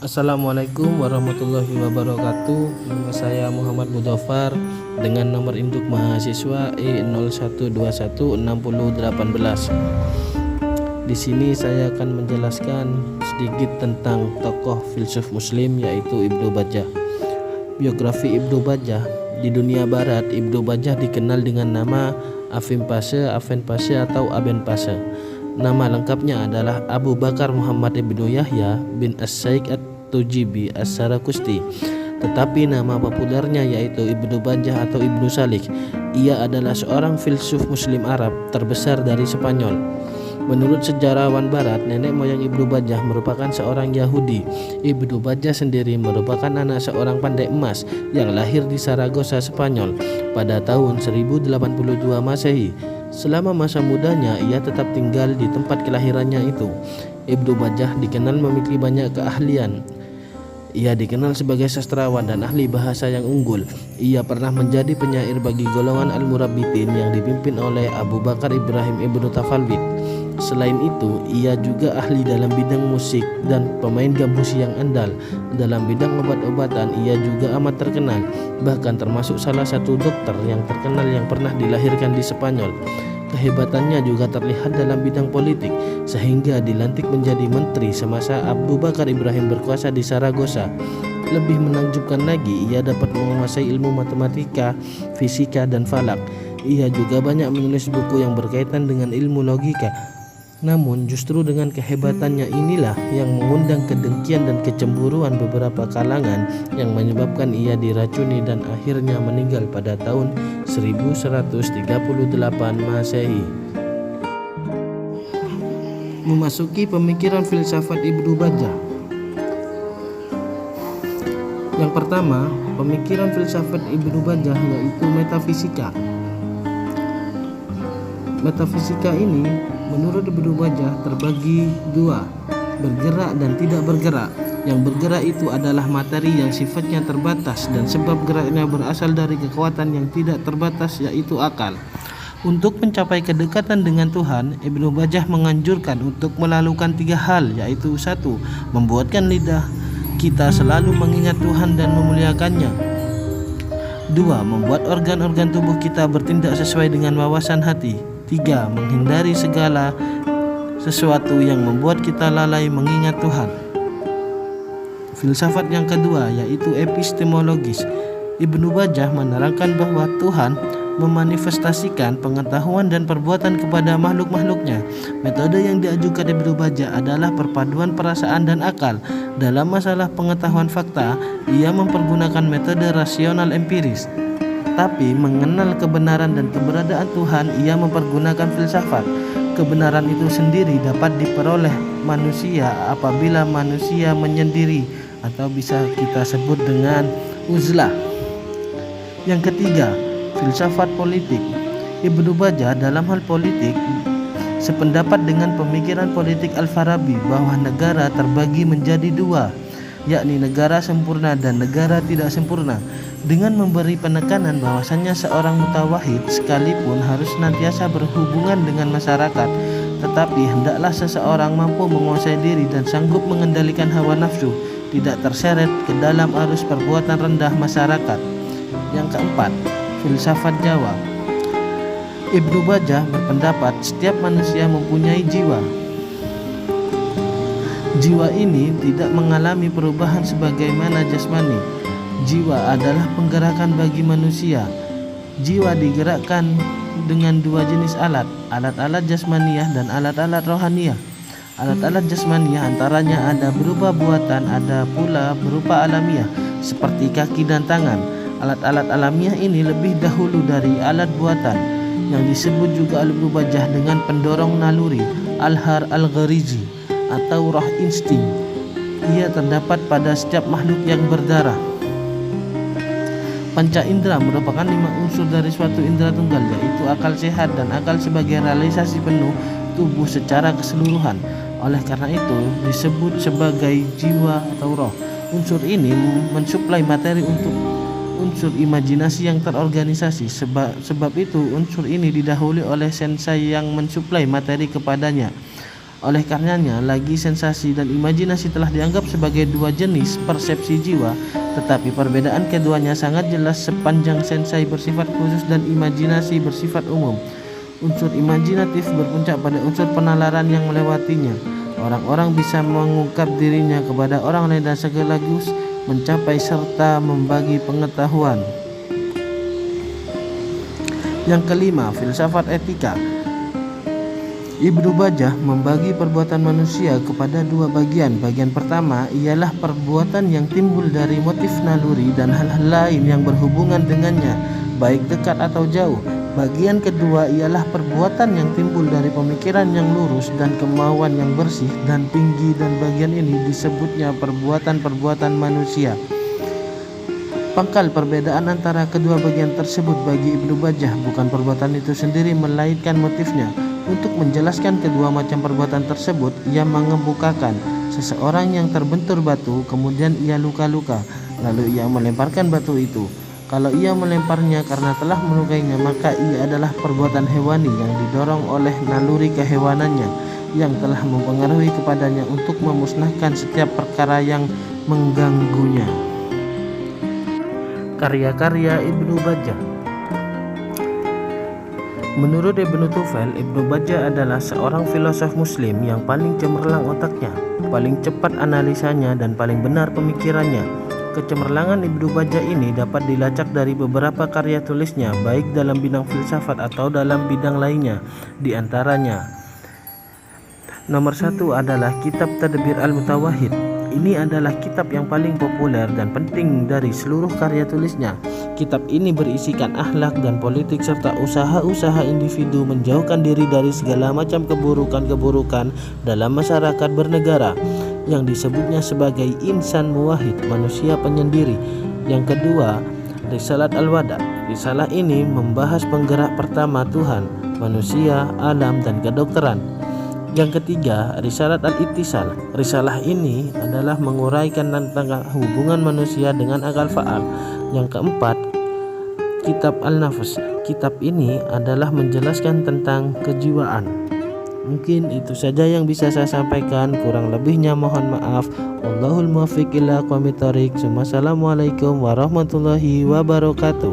Assalamualaikum warahmatullahi wabarakatuh. Nama saya Muhammad Mudhafar dengan nomor induk mahasiswa E01216018. Di sini saya akan menjelaskan sedikit tentang tokoh filsuf muslim yaitu Ibnu Bajjah. Biografi Ibnu Bajjah. Di dunia barat, Ibnu Bajjah dikenal dengan nama Afim Pasha, Afen Pasha atau Aben Pasha. Nama lengkapnya adalah Abu Bakar Muhammad ibnu Yahya bin As-Syaikh At-Tujibi As-Saraqusti. Tetapi nama populernya yaitu Ibnu Bajjah atau Ibnu Salik. Ia adalah seorang filsuf muslim Arab terbesar dari Spanyol. Menurut sejarawan barat, nenek moyang Ibnu Bajjah merupakan seorang Yahudi. Ibnu Bajjah sendiri merupakan anak seorang pandai emas yang lahir di Saragossa, Spanyol pada tahun 1082 Masehi. Selama masa mudanya, ia tetap tinggal di tempat kelahirannya itu. Ibnu Bajjah dikenal memiliki banyak keahlian. Ia dikenal sebagai sastrawan dan ahli bahasa yang unggul. Ia pernah menjadi penyair bagi golongan Al-Murabbitin yang dipimpin oleh Abu Bakar Ibrahim ibnu Tafalwid. Selain itu, ia juga ahli dalam bidang musik dan pemain gamusi yang andal. Dalam bidang obat-obatan, ia juga amat terkenal, bahkan termasuk salah satu dokter yang terkenal yang pernah dilahirkan di Spanyol. Kehebatannya juga terlihat dalam bidang politik, sehingga dilantik menjadi menteri semasa Abu Bakar Ibrahim berkuasa di Saragossa. Lebih menakjubkan lagi, ia dapat menguasai ilmu matematika, fisika, dan falak. Ia juga banyak menulis buku yang berkaitan dengan ilmu logika. Namun justru dengan kehebatannya inilah yang mengundang kedengkian dan kecemburuan beberapa kalangan yang menyebabkan ia diracuni dan akhirnya meninggal pada tahun 1138 Masehi. Memasuki pemikiran filsafat Ibnu Bajjah. Yang pertama, pemikiran filsafat Ibnu Bajjah yaitu metafisika. Metafisika ini menurut Ibnu Bajjah terbagi dua, bergerak dan tidak bergerak. Yang bergerak itu adalah materi yang sifatnya terbatas dan sebab geraknya berasal dari kekuatan yang tidak terbatas yaitu akal. Untuk mencapai kedekatan dengan Tuhan, Ibnu Bajjah menganjurkan untuk melakukan tiga hal, yaitu satu, membuatkan lidah kita selalu mengingat Tuhan dan memuliakannya. Dua, membuat organ-organ tubuh kita bertindak sesuai dengan wawasan hati. Tiga, menghindari segala sesuatu yang membuat kita lalai mengingat Tuhan. Filsafat yang kedua yaitu epistemologis. Ibnu Bajjah menerangkan bahwa Tuhan memanifestasikan pengetahuan dan perbuatan kepada makhluk-makhluknya. Metode yang diajukan Ibnu Bajjah adalah perpaduan perasaan dan akal. Dalam masalah pengetahuan fakta, ia mempergunakan metode rasional empiris. Tapi mengenal kebenaran dan keberadaan Tuhan, ia mempergunakan filsafat. Kebenaran itu sendiri dapat diperoleh manusia apabila manusia menyendiri, atau bisa kita sebut dengan uzlah. Yang ketiga, filsafat politik. Ibnu Bajjah dalam hal politik sependapat dengan pemikiran politik Al-Farabi bahwa negara terbagi menjadi dua, yakni negara sempurna dan negara tidak sempurna, dengan memberi penekanan bahwasannya seorang mutawahid sekalipun harus senantiasa berhubungan dengan masyarakat, tetapi hendaklah seseorang mampu menguasai diri dan sanggup mengendalikan hawa nafsu, tidak terseret ke dalam arus perbuatan rendah masyarakat. Yang keempat, filsafat Jawa. Ibnu Bajjah berpendapat setiap manusia mempunyai jiwa. Jiwa ini tidak mengalami perubahan sebagaimana jasmani. Jiwa adalah penggerakan bagi manusia. Jiwa digerakkan dengan dua jenis alat, alat-alat jasmaniyah dan alat-alat rohaniyah. Alat-alat jasmaniyah antaranya ada berupa buatan, ada pula berupa alamiah, seperti kaki dan tangan. Alat-alat alamiah ini lebih dahulu dari alat buatan, yang disebut juga Ibnu Bajjah dengan pendorong naluri, al-har al-gharizi, atau roh insting. Ia terdapat pada setiap makhluk yang berdarah. Panca indera merupakan 5 unsur dari suatu indera tunggal, yaitu akal sehat dan akal sebagai realisasi penuh tubuh secara keseluruhan. Oleh karena itu disebut sebagai jiwa atau roh. Unsur ini mensuplai materi untuk unsur imajinasi yang terorganisasi. Sebab itu unsur ini didahului oleh sensa yang mensuplai materi kepadanya. Oleh karenanya, lagi sensasi dan imajinasi telah dianggap sebagai dua jenis persepsi jiwa, tetapi perbedaan keduanya sangat jelas sepanjang sensai bersifat khusus dan imajinasi bersifat umum. Unsur imajinatif berpuncak pada unsur penalaran yang melewatinya. Orang-orang bisa mengungkap dirinya kepada orang lain dan sekaligus mencapai serta membagi pengetahuan. Yang kelima, filsafat etika. Ibnu Bajjah membagi perbuatan manusia kepada dua bagian. Bagian pertama ialah perbuatan yang timbul dari motif naluri dan hal-hal lain yang berhubungan dengannya, baik dekat atau jauh. Bagian kedua ialah perbuatan yang timbul dari pemikiran yang lurus dan kemauan yang bersih dan tinggi, dan bagian ini disebutnya perbuatan-perbuatan manusia. Pangkal perbedaan antara kedua bagian tersebut bagi Ibnu Bajjah bukan perbuatan itu sendiri melainkan motifnya. Untuk menjelaskan kedua macam perbuatan tersebut, ia mengemukakan seseorang yang terbentur batu, kemudian ia luka-luka, lalu ia melemparkan batu itu. Kalau ia melemparnya karena telah melukainya, maka ia adalah perbuatan hewani yang didorong oleh naluri kehewanannya yang telah mempengaruhi kepadanya untuk memusnahkan setiap perkara yang mengganggunya. Karya-karya Ibnu Bajjah. Menurut Ibnu Tufail, Ibnu Bajjah adalah seorang filosof muslim yang paling cemerlang otaknya, paling cepat analisanya, dan paling benar pemikirannya. Kecemerlangan Ibnu Bajjah ini dapat dilacak dari beberapa karya tulisnya, baik dalam bidang filsafat atau dalam bidang lainnya. Di antaranya, nomor 1 adalah kitab Tadbir Al-Mutawahhid. Ini adalah kitab yang paling populer dan penting dari seluruh karya tulisnya. Kitab ini berisikan akhlak dan politik serta usaha-usaha individu menjauhkan diri dari segala macam keburukan-keburukan dalam masyarakat bernegara, yang disebutnya sebagai insan muwahhid, manusia penyendiri. Yang kedua, Risalat Al-Wada. Risalah ini membahas penggerak pertama Tuhan, manusia, alam, dan kedokteran. Yang ketiga, Risalat Al-Ittisal. Risalah ini adalah menguraikan tentang hubungan manusia dengan akal faal. Yang keempat, Kitab Al-Nafs. Kitab ini adalah menjelaskan tentang kejiwaan. Mungkin itu saja yang bisa saya sampaikan, kurang lebihnya mohon maaf. Wallahul muwaffiq ila aqwamit thoriq. Wassalamualaikum warahmatullahi wabarakatuh.